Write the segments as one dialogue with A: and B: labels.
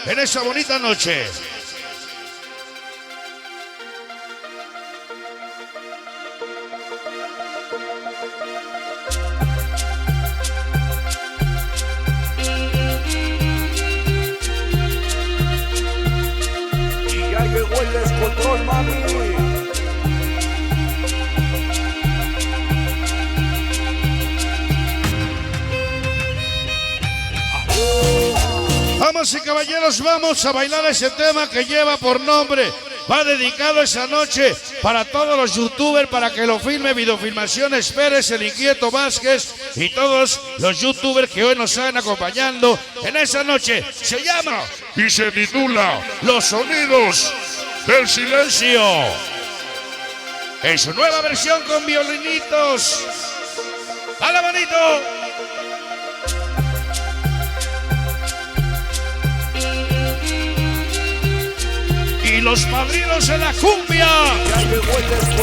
A: en esa bonita noche.
B: Y ya llegó el descontrol, mami.
A: Damas y caballeros, vamos a bailar ese tema que lleva por nombre. Va dedicado esa noche para todos los youtubers, para que lo filme Videofilmaciones Pérez, el Inquieto Vázquez y todos los youtubers que hoy nos están acompañando en esa noche. Se llama y se titula Los Sonidos del Silencio. En su nueva versión con violinitos. ¡Dale, manito! Y los padrinos en la cumbia.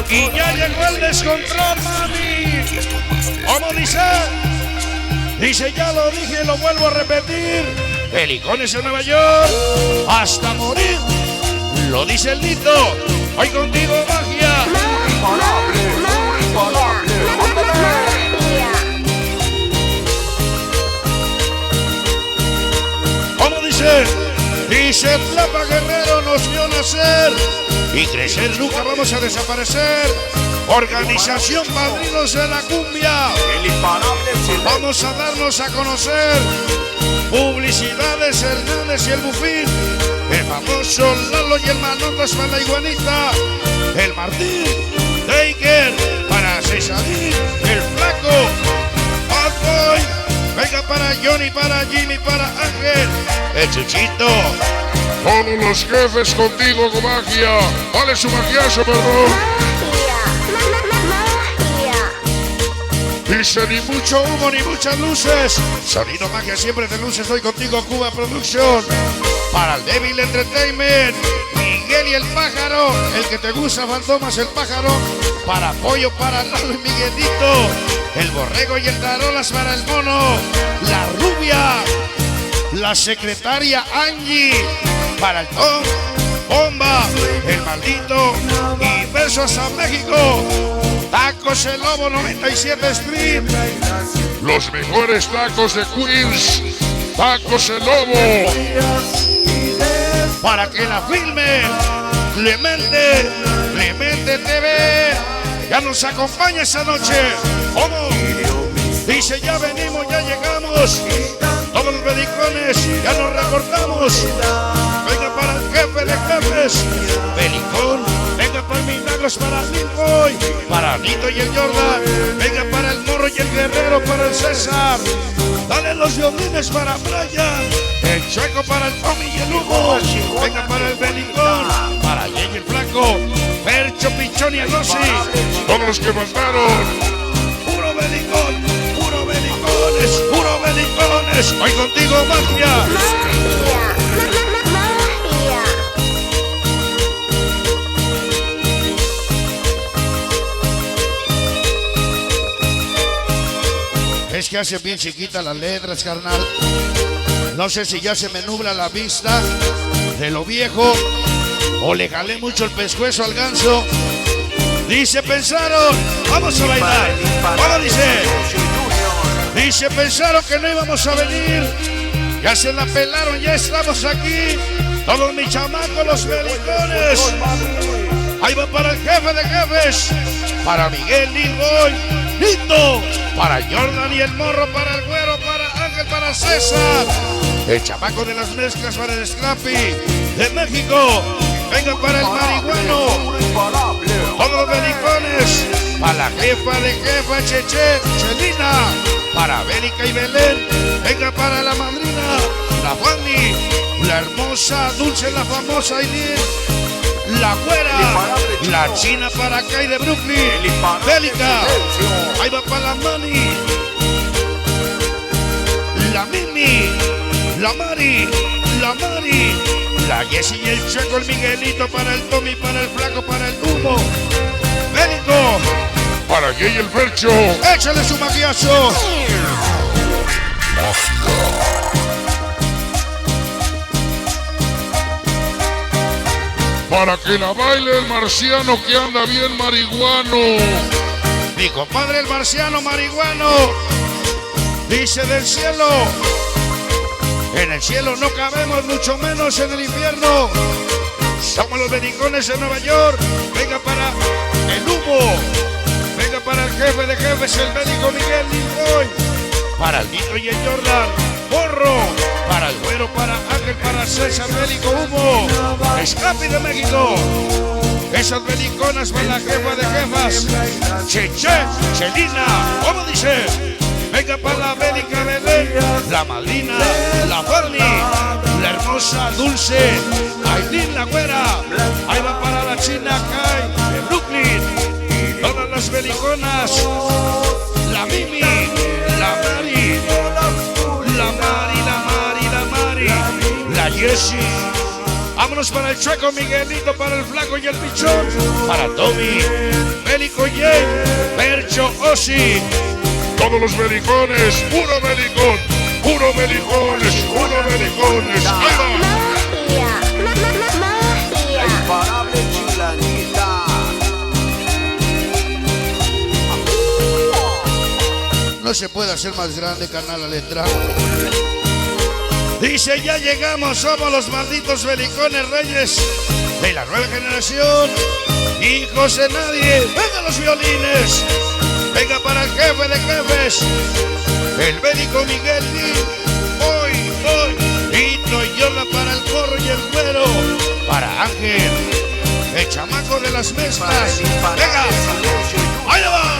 A: Y ya llegó el descontrol, mami. ¿Cómo dice? Dice, ya lo dije y lo vuelvo a repetir. Pelicones en Nueva York. Hasta morir. Lo dice el Lito. Hoy contigo, magia. ¿Cómo dice? Dice Tlapa Guerrero nos vio nacer y crecer, nunca vamos a desaparecer. Organización Padrinos de la Cumbia. Vamos a darnos a conocer. Publicidades Hernández y el Bufín. El famoso Lalo y el Manotas para la Iguanita. El Martín, Taker, para Cesarín, el Flaco, Hot Boy. Venga para Johnny, para Jimmy, para Ángel, el Chuchito. Todos los jefes contigo con magia. Vale su maquillaje, perdón. Dice ni mucho humo ni muchas luces. Sonido magia siempre de luces. Estoy contigo, Cuba Producción. Para el Débil Entertainment, Miguel y el Pájaro. El que te gusta, Fantomas, el Pájaro. Para Pollo, para Lalo y Miguelito. El Borrego y el Tarolas para el Mono. La Rubia. La secretaria Angie. Para el Tom, Bomba, el Maldito y besos a México. Tacos El Lobo 97 Street. Los mejores tacos de Queens. Tacos El Lobo. Para que la filme Clemente TV. Ya nos acompaña esa noche. ¿Cómo? Dice, ya venimos, ya llegamos. Todos los belicones, ya nos reportamos. Venga para el jefe de jefes, Belicón. Venga para Milagros, para Lil Boy, para Nito y el Jordan. Venga para el Morro y el Guerrero, para el César. Dale los violines para Brian. El Chueco para el Tommy y el Hugo. Venga para el Belicón, para Jay y el Flaco, Percho, Pichón y el Rossi. Todos los que mandaron. Puro Belicón, puro Belicones, puro Belicones. Hoy contigo, magia. Es que hace bien chiquita las letras, carnal. No sé si ya se me nubla la vista de lo viejo o le jalé mucho el pescuezo al ganso. Dice, pensaron, vamos a bailar. ¿Cómo dice? Dice, pensaron que no íbamos a venir. Ya se la pelaron, ya estamos aquí. Todos mis chamacos, los belicones. Ahí va para el jefe de jefes. Para Miguel, Lil Boy, Nito. Para Jordan y el Morro, para el Güero, para Ángel, para César. El chamaco de las mezclas para el Scrappy de México. Venga para el marihuano. Todos los belicones. Para la jefa de jefa, Cheche, Chelina. Para Bélica y Belén. Venga para la madrina, la Fanny. La hermosa, dulce, la famosa Aileen. La güera, la china para Kai de Brooklyn, Bélica, ahí va para la Mani, la Mimi, la Mari, la Jessie y el Checo, el Miguelito, para el Tommy, para el Flaco, para el Humo, Bélico, para Jay y el Percho, échale su magiazo.
C: para que la baile el marciano que anda bien marihuano.
A: Mi compadre el marciano marihuano dice del cielo: en el cielo no cabemos, mucho menos en el infierno. Somos los belicones de Nueva York. Venga para el humo, venga para el jefe de jefes, el médico Miguel Lingoy, para el Nito y el Jordan Porro, para el Güero, para Ángel, para César Bélico Humo, Escapi de México. Esas beliconas para la jefa de jefas, Cheche, Celina, ¿cómo dice? Venga para la bélica Belén, la madrina, la Farni, la hermosa Dulce, Aileen la Güera, ahí va para la China Kai de Brooklyn, todas las beliconas, la Mimi, la Mari, la Mari, la Mari, la Mari, la Jessie. Vámonos para el Chueco Miguelito, para el Flaco y el Pichón, para Tommy, Bélico Jay, Percho Osi.
C: Todos los belicones, puro belicón, puro belicones, puro belicones. ¡Ahí va!
B: La imparable chilanguita.
A: No se puede hacer más grande, carnal, la letra. Dice: ya llegamos, somos los malditos belicones reyes de la nueva generación, hijos de nadie. Venga los violines, venga para el jefe de jefes, el bélico Miguel Lee. Hoy, Nito y Yola para el Corro y el Güero, para Ángel, el chamaco de las mezclas. Venga, ahí va.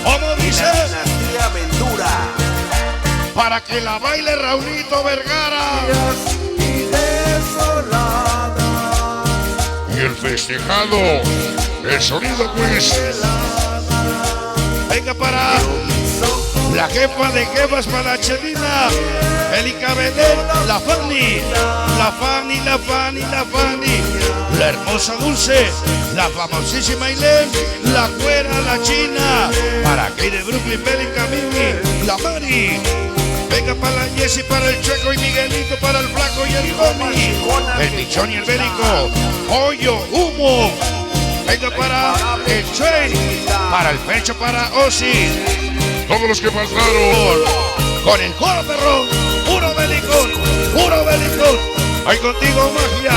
A: ¿Cómo dice?
B: Dinastía Ventura.
A: Para que la baile Raulito Vergara.
C: Y el festejado, el sonido pues.
A: Venga para la jefa de jefas, para Chelina, Bélica Belén, la Fanny, la Fanny, la Fanny, la Fanny, la hermosa Dulce, la famosísima Ailén, la Güera, la China, para Kay de Brooklyn, Bélica Mimi, la Mari. Venga para la Jessie, para el Chueco y Miguelito, para el Flaco y el Tommy, el Pichón y el Bélico, Hoyo, Humo. Venga para el Chey, para el Pecho, para Osi.
C: Todos los que faltaron.
A: Con el coro, perro, puro belicón, puro belicón. Ahí contigo, magia.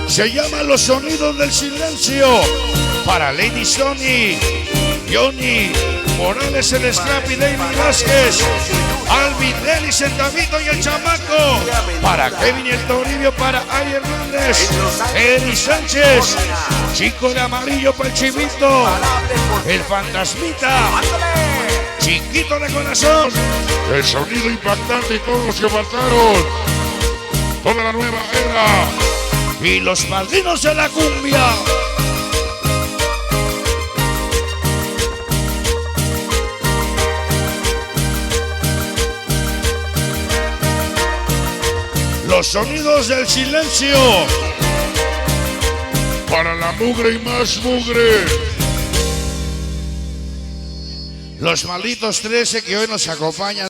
A: Se llama Los Sonidos del Silencio, para Lady Sony, Johnny Morales, el Scrappy, David Vázquez, Alvin, Delis, el Davito y el Chamaco, para Kevin y el Toribio, para Ari Hernández, Eddie Sánchez, Chico de Amarillo para el Chivito, el Fantasmita, Chiquito de Corazón,
C: El sonido impactante y todos los que faltaron. Toda la nueva era.
A: y los padrinos de la cumbia. Los sonidos del silencio.
C: Para la mugre y más mugre.
A: Los malditos 13 que hoy nos acompañan.